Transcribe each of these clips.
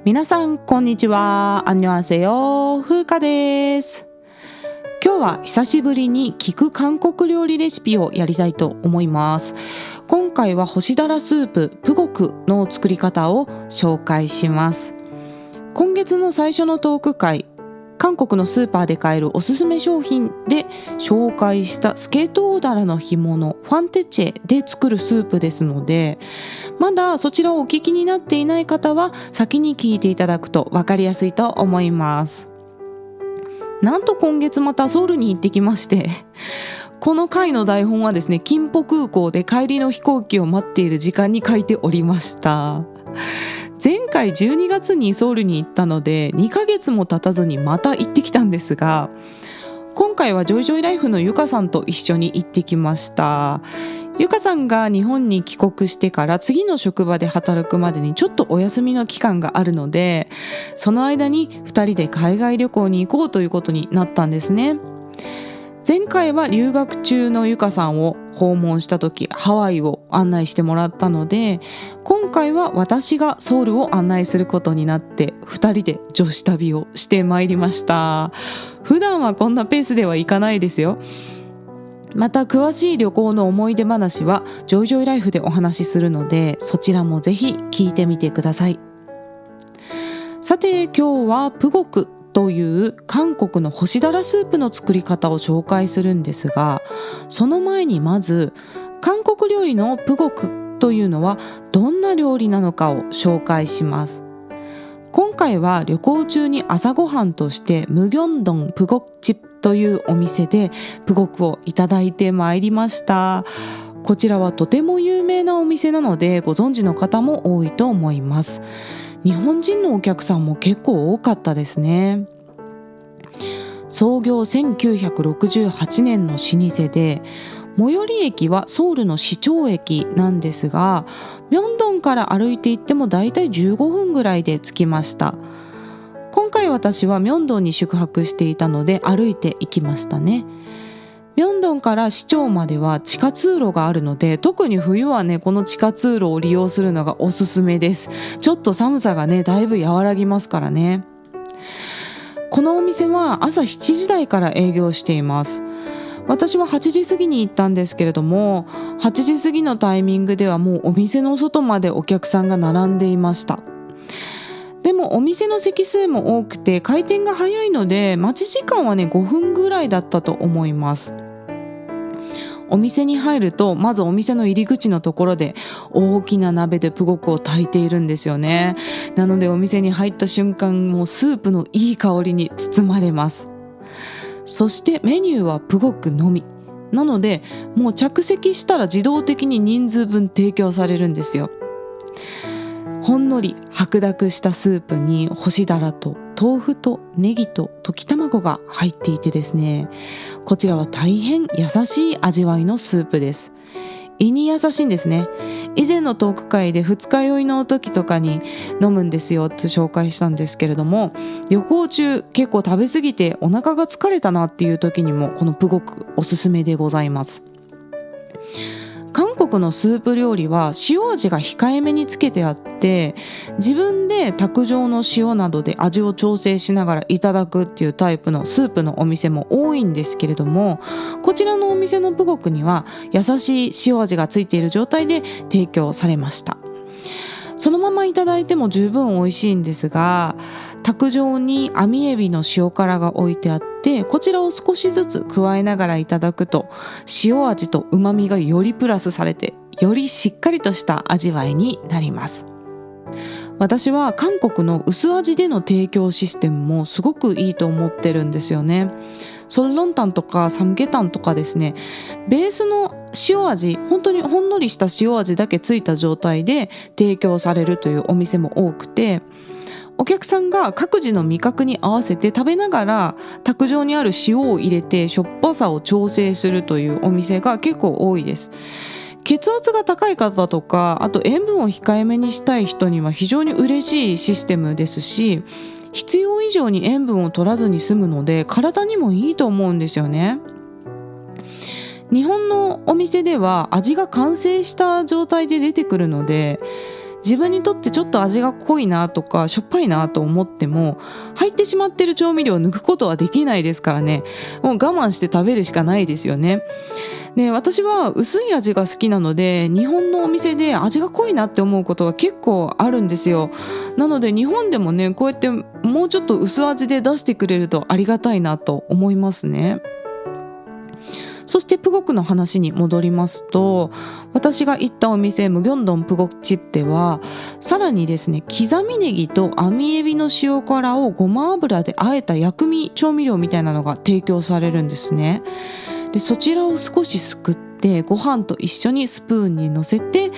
皆さんこんにちは。안녕하세요。風花です。今日は久しぶりに聞く韓国料理レシピをやりたいと思います。今回は干しだらスーププゴクの作り方を紹介します。今月の最初のトーク会、韓国のスーパーで買えるおすすめ商品で紹介したスケトウダラの干物ファンテチェで作るスープですので、まだそちらをお聞きになっていない方は先に聞いていただくと分かりやすいと思います。なんと今月またソウルに行ってきましてこの回の台本はですね、金浦空港で帰りの飛行機を待っている時間に書いておりました。前回12月にソウルに行ったので2ヶ月も経たずにまた行ってきたんですが、今回はジョイジョイライフのゆかさんと一緒に行ってきました。ゆかさんが日本に帰国してから次の職場で働くまでにちょっとお休みの期間があるので、その間に2人で海外旅行に行こうということになったんですね。前回は留学中のゆかさんを訪問した時ハワイを案内してもらったので、今回は私がソウルを案内することになって2人で女子旅をしてまいりました。普段はこんなペースではいかないですよ。また詳しい旅行の思い出話はジョイジョイライフでお話しするので、そちらもぜひ聞いてみてください。さて今日はプゴクという韓国の干しだらスープの作り方を紹介するんですが、その前にまず韓国料理のプゴクというのはどんな料理なのかを紹介します。今回は旅行中に朝ごはんとしてムギョンドンプゴクチップというお店でプゴクをいただいてまいりました。こちらはとても有名なお店なのでご存知の方も多いと思います。日本人のお客さんも結構多かったですね。創業1968年の老舗で、最寄り駅はソウルの市庁駅なんですが、ミョンドンから歩いて行ってもだいたい15分ぐらいで着きました。今回私はミョンドンに宿泊していたので歩いて行きましたね。ミョンドンから市庁までは地下通路があるので、特に冬はねこの地下通路を利用するのがおすすめです。ちょっと寒さがねだいぶ和らぎますからね。このお店は朝7時台から営業しています。私は8時過ぎに行ったんですけれども、8時過ぎのタイミングではもうお店の外までお客さんが並んでいました。でもお店の席数も多くて開店が早いので待ち時間はね5分ぐらいだったと思います。お店に入るとまずお店の入り口のところで大きな鍋でプゴクを炊いているんですよね。なのでお店に入った瞬間、もうスープのいい香りに包まれます。そしてメニューはプゴクのみなので、もう着席したら自動的に人数分提供されるんですよ。ほんのり白濁したスープに干しだらと豆腐とネギと溶き卵が入っていてですね、こちらは大変優しい味わいのスープです。胃に優しいんですね。以前のトーク会で二日酔いの時とかに飲むんですよって紹介したんですけれども、旅行中結構食べ過ぎてお腹が疲れたなっていう時にもこのプゴクおすすめでございます。韓国のスープ料理は塩味が控えめにつけてあって、自分で卓上の塩などで味を調整しながらいただくっていうタイプのスープのお店も多いんですけれども、こちらのお店のプゴクには優しい塩味がついている状態で提供されました。そのままいただいても十分美味しいんですが、卓上に網エビの塩辛が置いてあって、こちらを少しずつ加えながらいただくと塩味と旨味がよりプラスされて、よりしっかりとした味わいになります。私は韓国の薄味での提供システムもすごくいいと思ってるんですよね。ソルロンタンとかサムゲタンとかですね、ベースの塩味、本当にほんのりした塩味だけついた状態で提供されるというお店も多くて、お客さんが各自の味覚に合わせて食べながら卓上にある塩を入れてしょっぱさを調整するというお店が結構多いです。血圧が高い方とか、あと塩分を控えめにしたい人には非常に嬉しいシステムですし、必要以上に塩分を取らずに済むので体にもいいと思うんですよね。日本のお店では味が完成した状態で出てくるので、自分にとってちょっと味が濃いなとかしょっぱいなと思っても、入ってしまってる調味料を抜くことはできないですからね。もう我慢して食べるしかないですよね。で、私は薄い味が好きなので、日本のお店で味が濃いなって思うことは結構あるんですよ。なので日本でもね、こうやってもうちょっと薄味で出してくれるとありがたいなと思いますね。そしてプゴクの話に戻りますと、私が行ったお店ムギョンドンプゴクチッでは、さらにですね、刻みネギと網エビの塩辛をごま油で和えた薬味調味料みたいなのが提供されるんですね。で、そちらを少しすくってご飯と一緒にスプーンに乗せて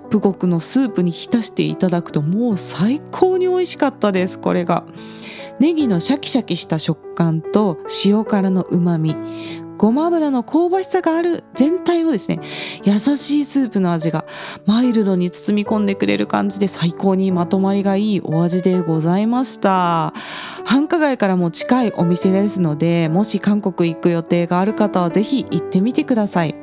プゴクのスープに浸していただくと、もう最高に美味しかったです。これがネギのシャキシャキした食感と塩辛のうまみ、ごま油の香ばしさがある全体をですね、優しいスープの味がマイルドに包み込んでくれる感じで、最高にまとまりがいいお味でございました。繁華街からも近いお店ですので、もし韓国行く予定がある方はぜひ行ってみてください。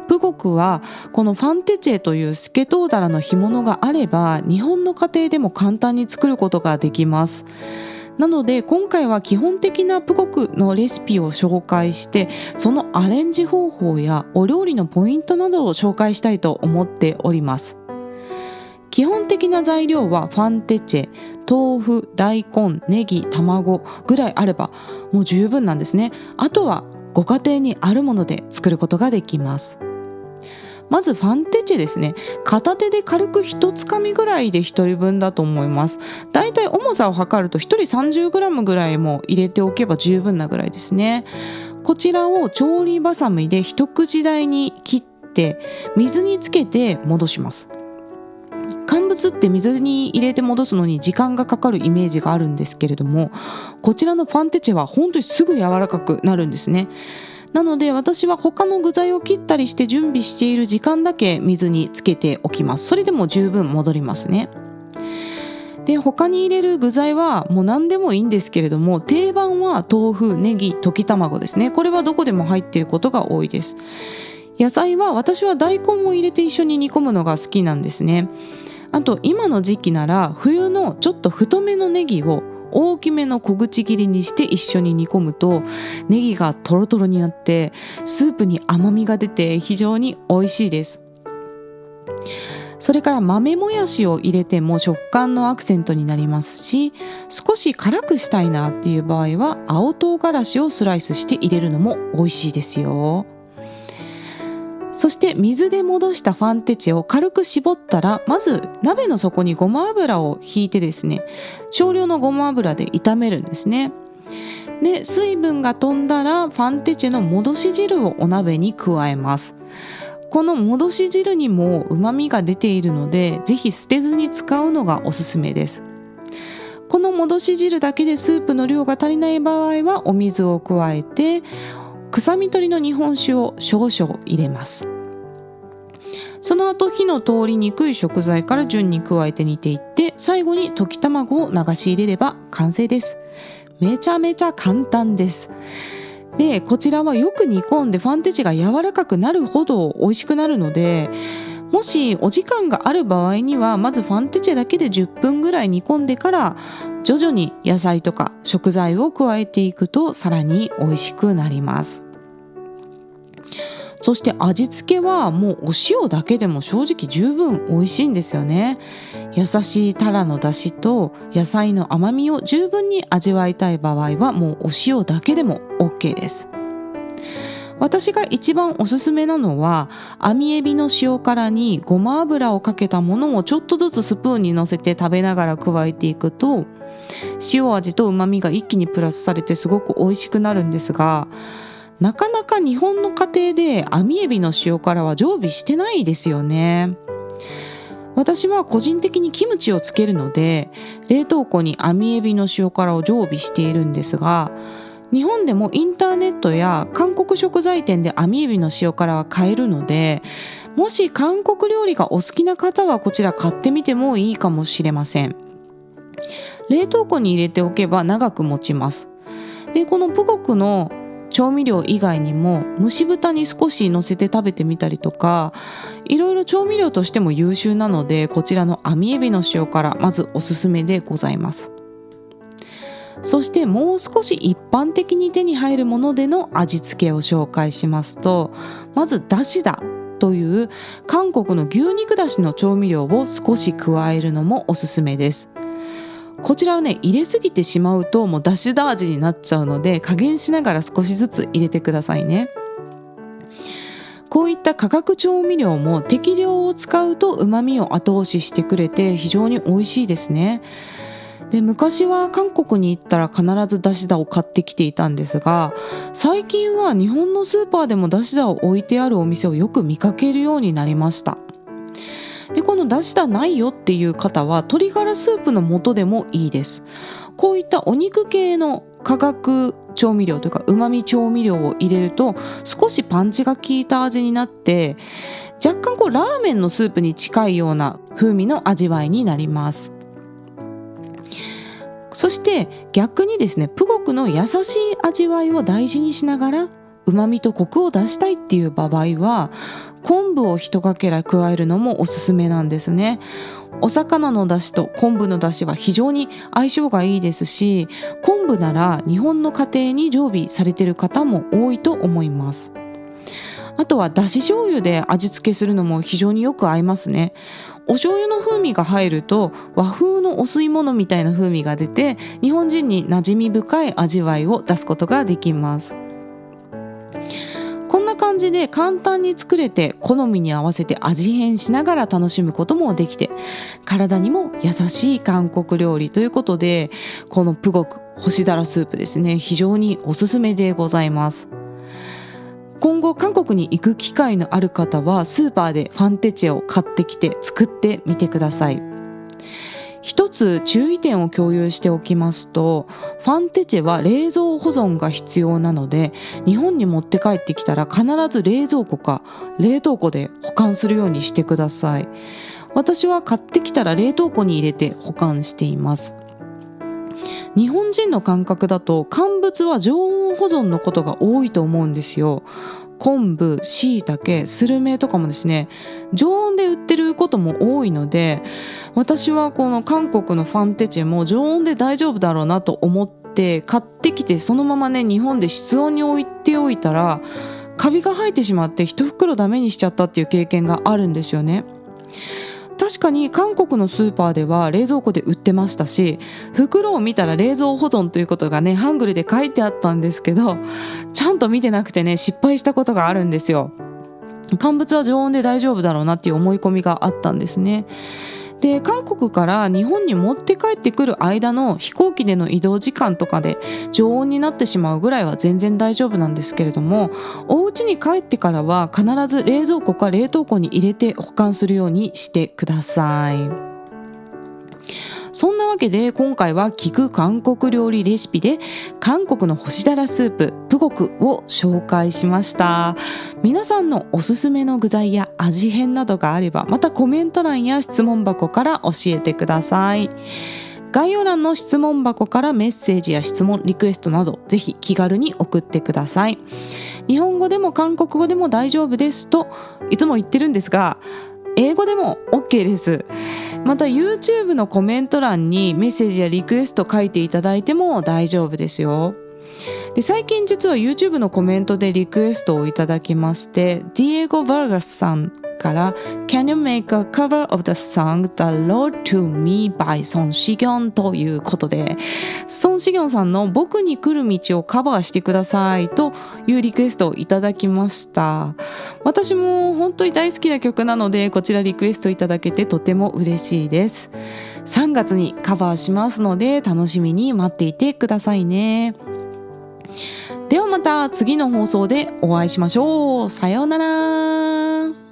プゴクはこのファンテチェというスケトウダラの干物があれば、日本の家庭でも簡単に作ることができます。なので今回は基本的なプゴクのレシピを紹介して、そのアレンジ方法やお料理のポイントなどを紹介したいと思っております。基本的な材料はファンテチェ、豆腐、大根、ネギ、卵ぐらいあればもう十分なんですね。あとはご家庭にあるもので作ることができます。まずファンテチェですね。片手で軽く一つかみぐらいで1人分だと思います。だいたい重さを測ると1人 30g ぐらいも入れておけば十分なぐらいですね。こちらを調理バサミで一口大に切って水につけて戻します。乾物って水に入れて戻すのに時間がかかるイメージがあるんですけれども、こちらのファンテチェは本当にすぐ柔らかくなるんですね。なので私は他の具材を切ったりして準備している時間だけ水につけておきます。それでも十分戻りますね。で、他に入れる具材はもう何でもいいんですけれども、定番は豆腐、ネギ、溶き卵ですね。これはどこでも入っていることが多いです。野菜は私は大根を入れて一緒に煮込むのが好きなんですね。あと今の時期なら冬のちょっと太めのネギを大きめの小口切りにして一緒に煮込むと、ネギがトロトロになってスープに甘みが出て非常に美味しいです。それから豆もやしを入れても食感のアクセントになりますし、少し辛くしたいなっていう場合は青唐辛子をスライスして入れるのも美味しいですよ。そして水で戻したファンテチェを軽く絞ったら、まず鍋の底にごま油をひいてですね、少量のごま油で炒めるんですね。で、水分が飛んだらファンテチェの戻し汁をお鍋に加えます。この戻し汁にも旨味が出ているので、ぜひ捨てずに使うのがおすすめです。この戻し汁だけでスープの量が足りない場合はお水を加えて、臭み取りの日本酒を少々入れます。その後火の通りにくい食材から順に加えて煮ていって、最後に溶き卵を流し入れれば完成です。めちゃめちゃ簡単です。で、こちらはよく煮込んでファンテチェが柔らかくなるほど美味しくなるので、もしお時間がある場合にはまずファンテチェだけで10分ぐらい煮込んでから徐々に野菜とか食材を加えていくとさらに美味しくなります。そして味付けはもうお塩だけでも正直十分美味しいんですよね。優しいタラの出汁と野菜の甘みを十分に味わいたい場合はもうお塩だけでも OK です。私が一番おすすめなのは網エビの塩辛にごま油をかけたものをちょっとずつスプーンに乗せて食べながら加えていくと、塩味と旨味が一気にプラスされてすごく美味しくなるんですが、なかなか日本の家庭で網エビの塩辛は常備してないですよね。私は個人的にキムチをつけるので冷凍庫に網エビの塩辛を常備しているんですが、日本でもインターネットや韓国食材店で網エビの塩辛は買えるので、もし韓国料理がお好きな方はこちら買ってみてもいいかもしれません。冷凍庫に入れておけば長く持ちます。で、このプゴクの調味料以外にも蒸し豚に少し乗せて食べてみたりとか、いろいろ調味料としても優秀なので、こちらの網エビの塩辛まずおすすめでございます。そしてもう少し一般的に手に入るものでの味付けを紹介しますと、まずだしだという韓国の牛肉だしの調味料を少し加えるのもおすすめです。こちらをね、入れすぎてしまうともうだしだ味になっちゃうので、加減しながら少しずつ入れてくださいね。こういった化学調味料も適量を使うと旨味を後押ししてくれて非常に美味しいですね。で、昔は韓国に行ったら必ずだしだを買ってきていたんですが、最近は日本のスーパーでもだしだを置いてあるお店をよく見かけるようになりました。で、このだしだないよっていう方は鶏ガラスープの素でもいいです。こういったお肉系の化学調味料というか旨味調味料を入れると少しパンチが効いた味になって、若干ラーメンのスープに近いような風味の味わいになります。そして逆にですね、プゴクの優しい味わいを大事にしながら旨味とコクを出したいっていう場合は、昆布を一かけら加えるのもおすすめなんですね。お魚の出汁と昆布の出汁は非常に相性がいいですし、昆布なら日本の家庭に常備されている方も多いと思います。あとはだし醤油で味付けするのも非常によく合いますね。お醤油の風味が入ると和風のお吸い物みたいな風味が出て、日本人に馴染み深い味わいを出すことができます。こんな感じで簡単に作れて、好みに合わせて味変しながら楽しむこともできて、体にも優しい韓国料理ということで、このプゴク干しだらスープですね、非常におすすめでございます。今後韓国に行く機会のある方はスーパーでファンテチェを買ってきて作ってみてください。一つ注意点を共有しておきますと、ファンテチェは冷蔵保存が必要なので、日本に持って帰ってきたら必ず冷蔵庫か冷凍庫で保管するようにしてください。私は買ってきたら冷凍庫に入れて保管しています。日本人の感覚だと乾物は常温保存のことが多いと思うんですよ。昆布、椎茸、スルメとかもですね、常温で売ってることも多いので、私はこの韓国のファンテチェも常温で大丈夫だろうなと思って買ってきて、そのままね、日本で室温に置いておいたらカビが生えてしまって一袋ダメにしちゃったっていう経験があるんですよね。確かに韓国のスーパーでは冷蔵庫で売ってましたし、袋を見たら冷蔵保存ということがね、ハングルで書いてあったんですけど、ちゃんと見てなくてね、失敗したことがあるんですよ。乾物は常温で大丈夫だろうなっていう思い込みがあったんですね。で、韓国から日本に持って帰ってくる間の飛行機での移動時間とかで常温になってしまうぐらいは全然大丈夫なんですけれども、お家に帰ってからは必ず冷蔵庫か冷凍庫に入れて保管するようにしてください。そんなわけで今回は聞く韓国料理レシピで韓国の干しだらスーププゴクを紹介しました。皆さんのおすすめの具材や味変などがあれば、またコメント欄や質問箱から教えてください。概要欄の質問箱からメッセージや質問、リクエストなどぜひ気軽に送ってください。日本語でも韓国語でも大丈夫ですといつも言ってるんですが、英語でも OK です。また YouTube のコメント欄にメッセージやリクエスト書いていただいても大丈夫ですよ。で、最近実は YouTube のコメントでリクエストをいただきまして、ディエゴ・バルガスさんから Can you make a cover of the song The Road to Me by ソン・シギョンということで、ソン・シギョンさんの僕に来る道をカバーしてくださいというリクエストをいただきました。私も本当に大好きな曲なので、こちらリクエストいただけてとても嬉しいです。3月にカバーしますので楽しみに待っていてくださいね。ではまた次の放送でお会いしましょう。さようなら。